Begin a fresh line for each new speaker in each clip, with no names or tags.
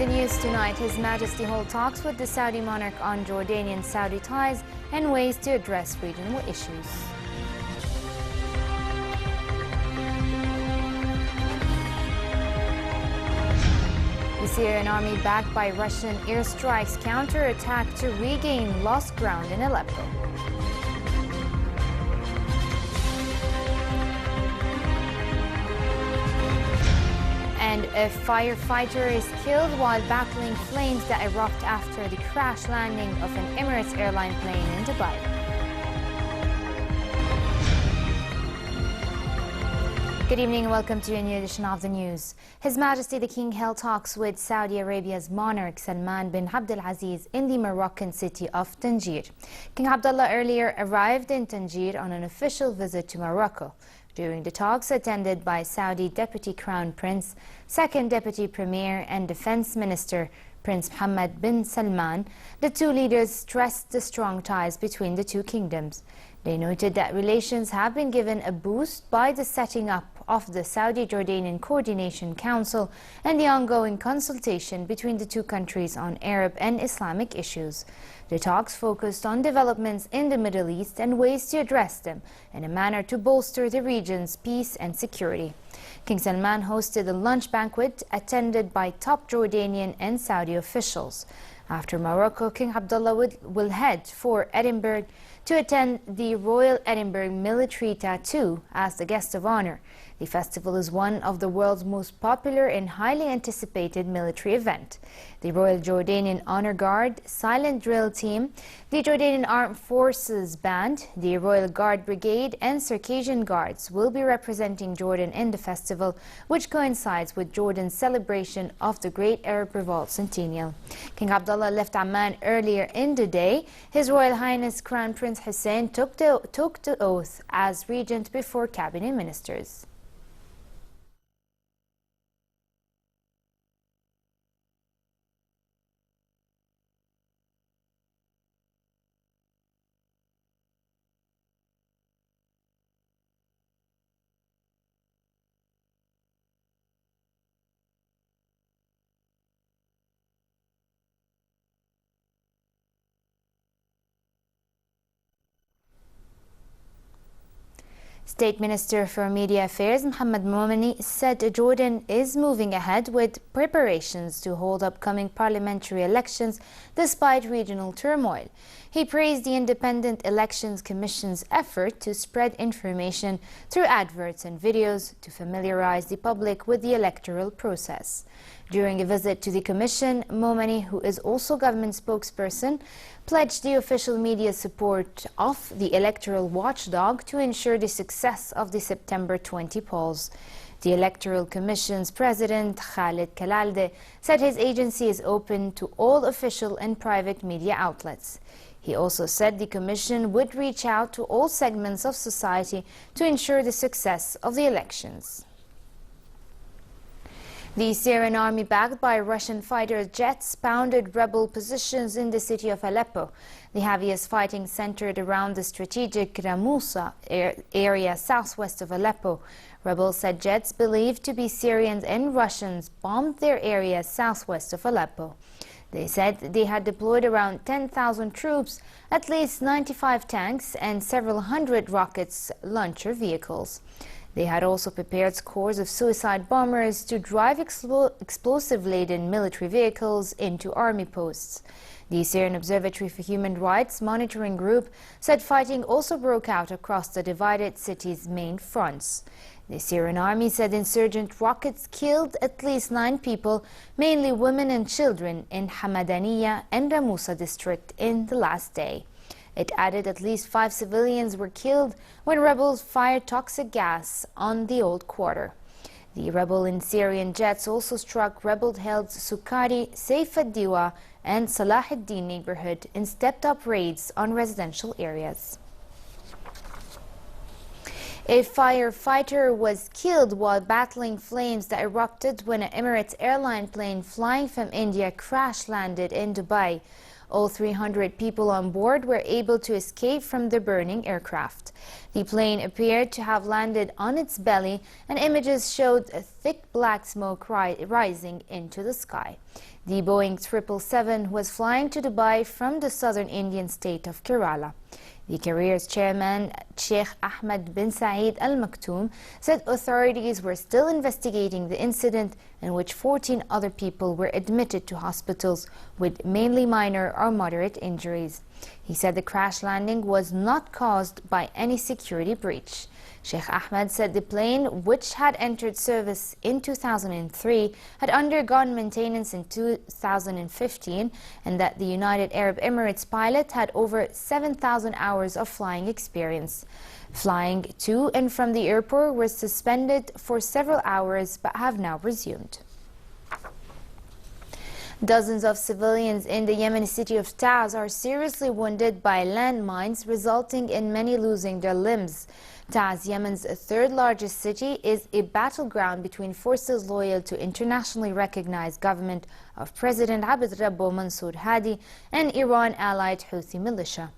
the news tonight, His Majesty holds talks with the Saudi monarch on Jordanian-Saudi ties and ways to address regional issues. The Syrian army, backed by Russian airstrikes, counter-attack to regain lost ground in Aleppo. And a firefighter is killed while battling flames that erupt after the crash landing of an Emirates airline plane in Dubai. Good evening and welcome to a new edition of the news. His Majesty the King held talks with Saudi Arabia's monarch Salman bin Abdulaziz in the Moroccan city of Tangier. King Abdullah earlier arrived in Tangier on an official visit to Morocco. During the talks attended by Saudi Deputy Crown Prince, Second Deputy Premier and Defense Minister Prince Mohammed bin Salman, the two leaders stressed the strong ties between the two kingdoms. They noted that relations have been given a boost by the setting up of the Saudi-Jordanian Coordination Council and the ongoing consultation between the two countries on Arab and Islamic issues. The talks focused on developments in the Middle East and ways to address them in a manner to bolster the region's peace and security. King Salman hosted a lunch banquet attended by top Jordanian and Saudi officials. After Morocco, King Abdullah will head for Edinburgh to attend the Royal Edinburgh Military Tattoo as the guest of honor. The festival is one of the world's most popular and highly anticipated military event. The Royal Jordanian Honor Guard, Silent Drill Team, the Jordanian Armed Forces Band, the Royal Guard Brigade and Circassian Guards will be representing Jordan in the festival, which coincides with Jordan's celebration of the Great Arab Revolt Centennial. King Abdullah left Amman earlier in the day. His Royal Highness Crown Prince Hussein took the oath as regent before cabinet ministers. State Minister for Media Affairs Mohammed Momeni said Jordan is moving ahead with preparations to hold upcoming parliamentary elections despite regional turmoil. He praised the Independent Elections Commission's effort to spread information through adverts and videos to familiarize the public with the electoral process. During a visit to the Commission, Momeni, who is also government spokesperson, pledged the official media support of the electoral watchdog to ensure the success of the September 20 polls. The Electoral Commission's president, Khlaled, said his agency is open to all official and private media outlets. He also said the Commission would reach out to all segments of society to ensure the success of the elections. The Syrian army, backed by Russian fighter jets, pounded rebel positions in the city of Aleppo. The heaviest fighting centered around the strategic Ramusa area southwest of Aleppo. Rebels said jets believed to be Syrians and Russians bombed their area southwest of Aleppo. They said they had deployed around 10,000 troops, at least 95 tanks and several hundred rocket launcher vehicles. They had also prepared scores of suicide bombers to drive explosive-laden military vehicles into army posts. The Syrian Observatory for Human Rights monitoring group said fighting also broke out across the divided city's main fronts. The Syrian army said insurgent rockets killed at least 9 people, mainly women and children, in Hamadaniya and Ramusa district in the last day. It added at least 5 civilians were killed when rebels fired toxic gas on the old quarter. The rebel and Syrian jets also struck rebel-held Sukkari, Saif ad-Diwa and Salah ad-Din neighborhood and stepped up raids on residential areas. A firefighter was killed while battling flames that erupted when an Emirates airline plane flying from India crash-landed in Dubai. All 300 people on board were able to escape from the burning aircraft. The plane appeared to have landed on its belly, and images showed a thick black smoke rising into the sky. The Boeing 777 was flying to Dubai from the southern Indian state of Kerala. The carrier's chairman, Sheikh Ahmed bin Saeed Al Maktoum, said authorities were still investigating the incident, in which 14 other people were admitted to hospitals with mainly minor or moderate injuries. He said the crash landing was not caused by any security breach. Sheikh Ahmed said the plane, which had entered service in 2003, had undergone maintenance in 2015, and that the United Arab Emirates pilot had over 7,000 hours of flying experience. Flying to and from the airport was suspended for several hours but have now resumed. Dozens of civilians in the Yemeni city of Taz are seriously wounded by landmines, resulting in many losing their limbs. Taz, Yemen's third largest city, is a battleground between forces loyal to internationally recognized government of President Abd Rabbo Mansour Hadi and Iran-allied Houthi militia.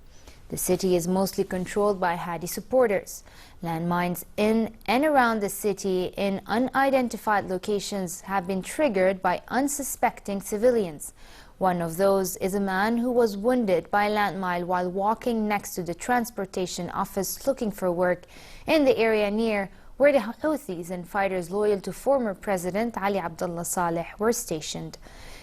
The city is mostly controlled by Hadi supporters. Landmines in and around the city in unidentified locations have been triggered by unsuspecting civilians. One of those is a man who was wounded by a landmine while walking next to the transportation office looking for work in the area near where the Houthis and fighters loyal to former President Ali Abdullah Saleh were stationed.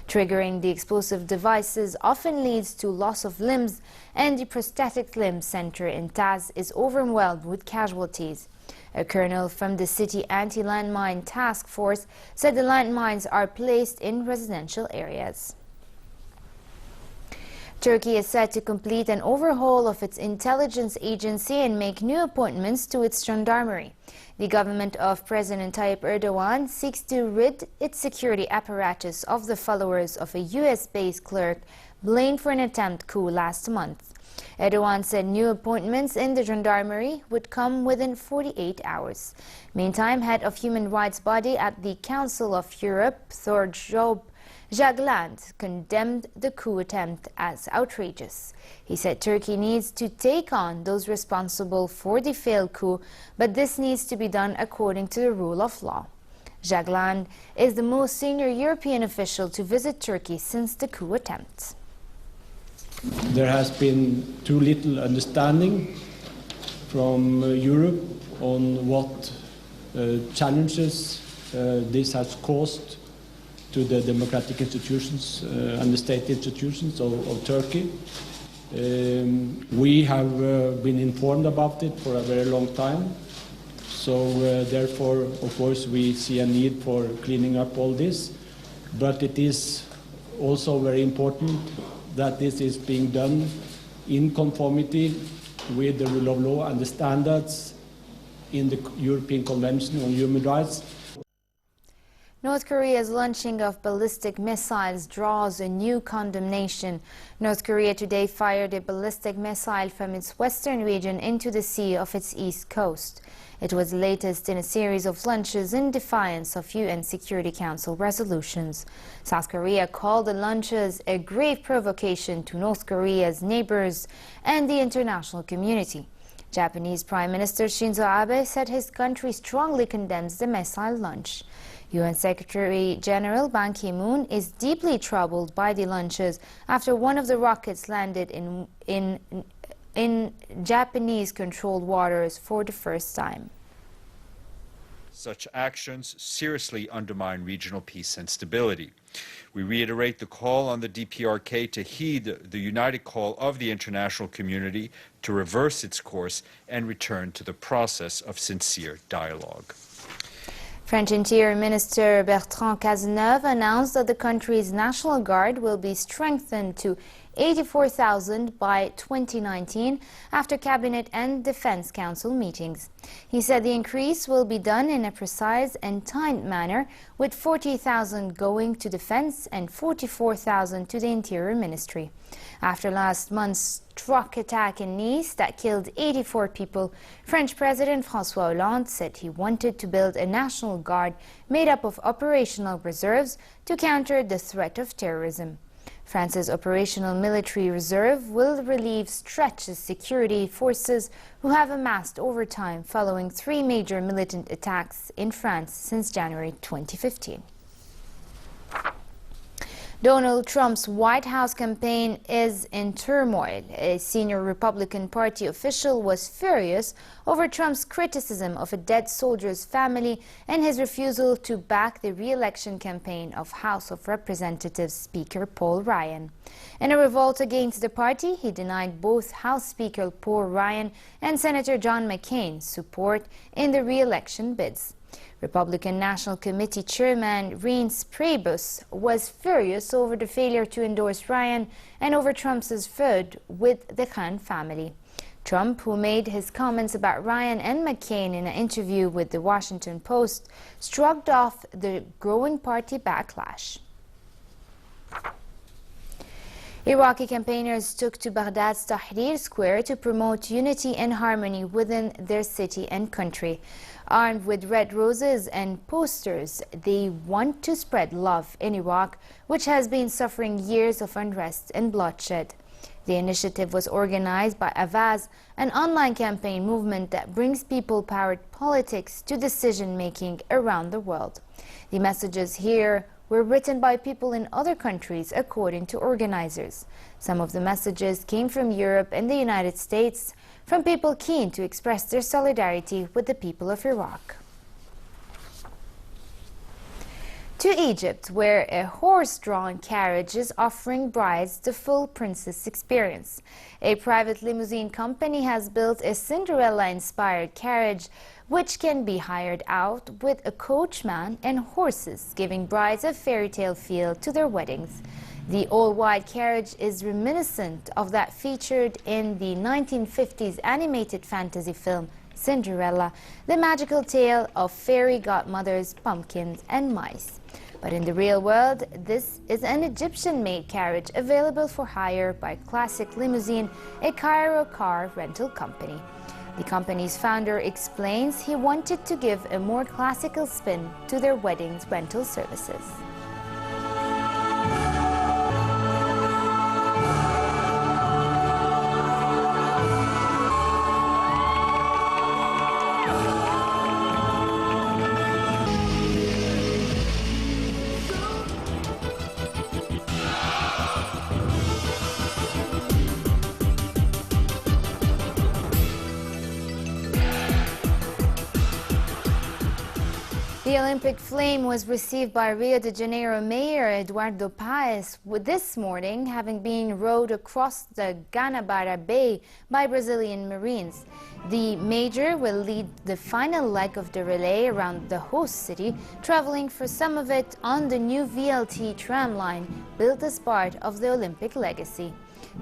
Triggering the explosive devices often leads to loss of limbs, and the prosthetic limb center in Taz is overwhelmed with casualties. A colonel from the city anti-landmine task force said the landmines are placed in residential areas. Turkey is set to complete an overhaul of its intelligence agency and make new appointments to its gendarmerie. The government of President Tayyip Erdogan seeks to rid its security apparatus of the followers of a US-based clerk blamed for an attempt coup last month. Erdogan said new appointments in the gendarmerie would come within 48 hours. Meantime, head of human rights body at the Council of Europe, Thorjob Jagland, condemned the coup attempt as outrageous. He said Turkey needs to take on those responsible for the failed coup, but this needs to be done according to the rule of law. Jagland is the most senior European official to visit Turkey since the coup attempt.
There has been too little understanding from Europe on what challenges this has caused to the democratic institutions and the state institutions of Turkey. We have been informed about it for a very long time. So therefore, of course, we see a need for cleaning up all this. But it is also very important that this is being done in conformity with the rule of law and the standards in the European Convention on Human Rights.
North Korea's launching of ballistic missiles draws a new condemnation. North Korea today fired a ballistic missile from its western region into the sea off its east coast. It was the latest in a series of launches in defiance of UN Security Council resolutions. South Korea called the launches a grave provocation to North Korea's neighbors and the international community. Japanese Prime Minister Shinzo Abe said his country strongly condemns the missile launch. UN Secretary General Ban Ki-moon is deeply troubled by the launches after one of the rockets landed in Japanese-controlled waters for the first time.
Such actions seriously undermine regional peace and stability. We reiterate the call on the DPRK to heed the united call of the international community to reverse its course and return to the process of sincere dialogue.
French Interior Minister Bertrand Cazeneuve announced that the country's National Guard will be strengthened to 84,000 by 2019 after Cabinet and Defense Council meetings. He said the increase will be done in a precise and timed manner, with 40,000 going to Defense and 44,000 to the Interior Ministry. After last month's truck attack in Nice that killed 84 people, French President François Hollande said he wanted to build a National Guard made up of operational reserves to counter the threat of terrorism. France's operational military reserve will relieve stretched security forces who have amassed over time following 3 major militant attacks in France since January 2015. Donald Trump's White House campaign is in turmoil. A senior Republican Party official was furious over Trump's criticism of a dead soldier's family and his refusal to back the re-election campaign of House of Representatives Speaker Paul Ryan. In a revolt against the party, he denied both House Speaker Paul Ryan and Senator John McCain's support in the re-election bids. Republican National Committee Chairman Reince Priebus was furious over the failure to endorse Ryan and over Trump's feud with the Khan family. Trump, who made his comments about Ryan and McCain in an interview with the Washington Post, shrugged off the growing party backlash. Iraqi campaigners took to Baghdad's Tahrir Square to promote unity and harmony within their city and country. Armed with red roses and posters, they want to spread love in Iraq, which has been suffering years of unrest and bloodshed. The initiative was organized by Avaz, an online campaign movement that brings people-powered politics to decision-making around the world. The messages here were written by people in other countries, according to organizers. Some of the messages came from Europe and the United States, from people keen to express their solidarity with the people of Iraq. To Egypt, where a horse-drawn carriage is offering brides the full princess experience. A private limousine company has built a Cinderella-inspired carriage which can be hired out with a coachman and horses, giving brides a fairy tale feel to their weddings. The all-white carriage is reminiscent of that featured in the 1950s animated fantasy film Cinderella, the magical tale of fairy godmothers, pumpkins, and mice. But in the real world, this is an Egyptian-made carriage available for hire by Classic Limousine, a Cairo car rental company. The company's founder explains he wanted to give a more classical spin to their weddings rental services. The Olympic flame was received by Rio de Janeiro Mayor Eduardo Paes this morning, having been rowed across the Guanabara Bay by Brazilian Marines. The Major will lead the final leg of the relay around the host city, traveling for some of it on the new VLT tram line built as part of the Olympic legacy.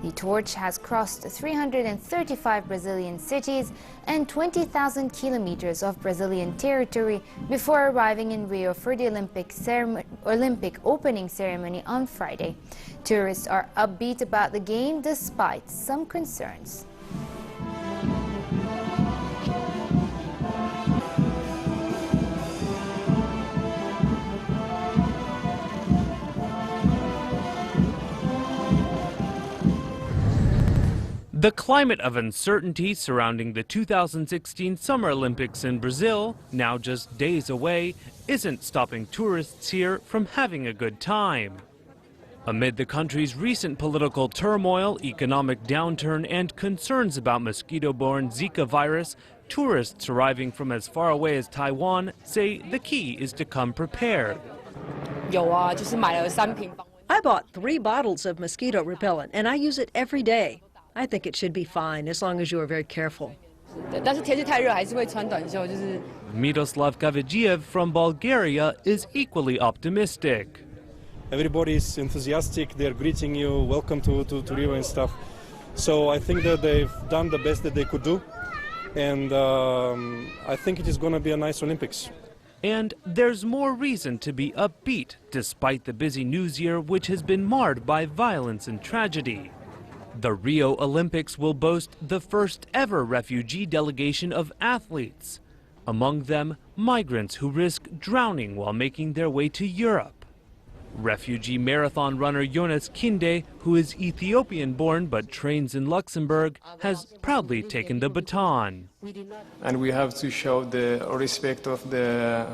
The torch has crossed 335 Brazilian cities and 20,000 kilometers of Brazilian territory before arriving in Rio for the Olympic opening ceremony on Friday. Tourists are upbeat about the game despite some concerns.
The climate of uncertainty surrounding the 2016 Summer Olympics in Brazil, now just days away, isn't stopping tourists here from having a good time. Amid the country's recent political turmoil, economic downturn, and concerns about mosquito-borne Zika virus, tourists arriving from as far away as Taiwan say the key is to come prepared.
I bought 3 bottles of mosquito repellent, and I use it every day. I think it should be fine as long as you are very careful.
Miroslav Kavadziev from Bulgaria is equally optimistic.
Everybody is enthusiastic, they're greeting you, welcome to Rio and stuff. So I think that they've done the best that they could do, and I think it is going to be a nice Olympics.
And there's more reason to be upbeat, despite the busy news year which has been marred by violence and tragedy. The Rio Olympics will boast the first ever refugee delegation of athletes, among them migrants who risk drowning while making their way to Europe. Refugee marathon runner Jonas Kinde, who is Ethiopian-born but trains in Luxembourg, has proudly taken the baton.
And we have to show the respect of the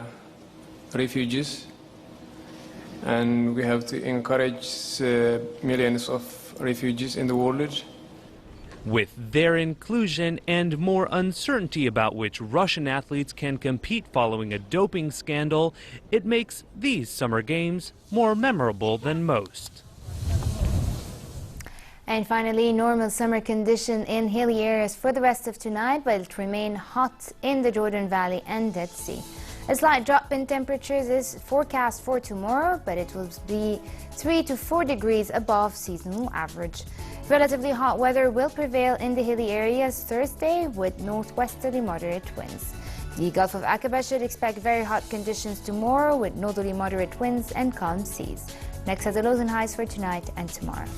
refugees, and we have to encourage millions of refugees in the world.
With their inclusion and more uncertainty about which Russian athletes can compete following a doping scandal, it makes these summer games more memorable than most.
And finally, normal summer condition in hilly areas for the rest of tonight, but it will remain hot in the Jordan Valley and Dead Sea. A slight drop in temperatures is forecast for tomorrow, but it will be 3 to 4 degrees above seasonal average. Relatively hot weather will prevail in the hilly areas Thursday with northwesterly moderate winds. The Gulf of Aqaba should expect very hot conditions tomorrow with northerly moderate winds and calm seas. Next are the lows and highs for tonight and tomorrow.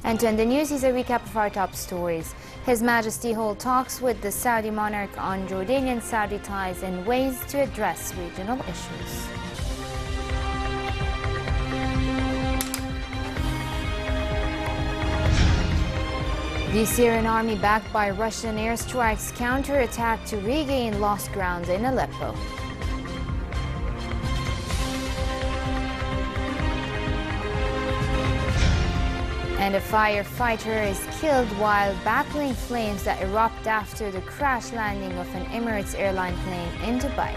And to end the news, here's a recap of our top stories. His Majesty holds talks with the Saudi monarch on Jordanian-Saudi ties and ways to address regional issues. The Syrian army, backed by Russian airstrikes, counterattack to regain lost ground in Aleppo. And a firefighter is killed while battling flames that erupt after the crash landing of an Emirates airline plane in Dubai.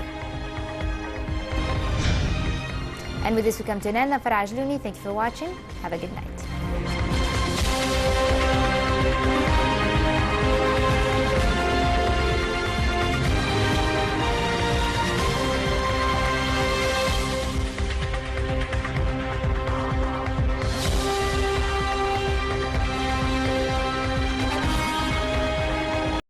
And with this we come to an end. Thank you for watching. Have a good night.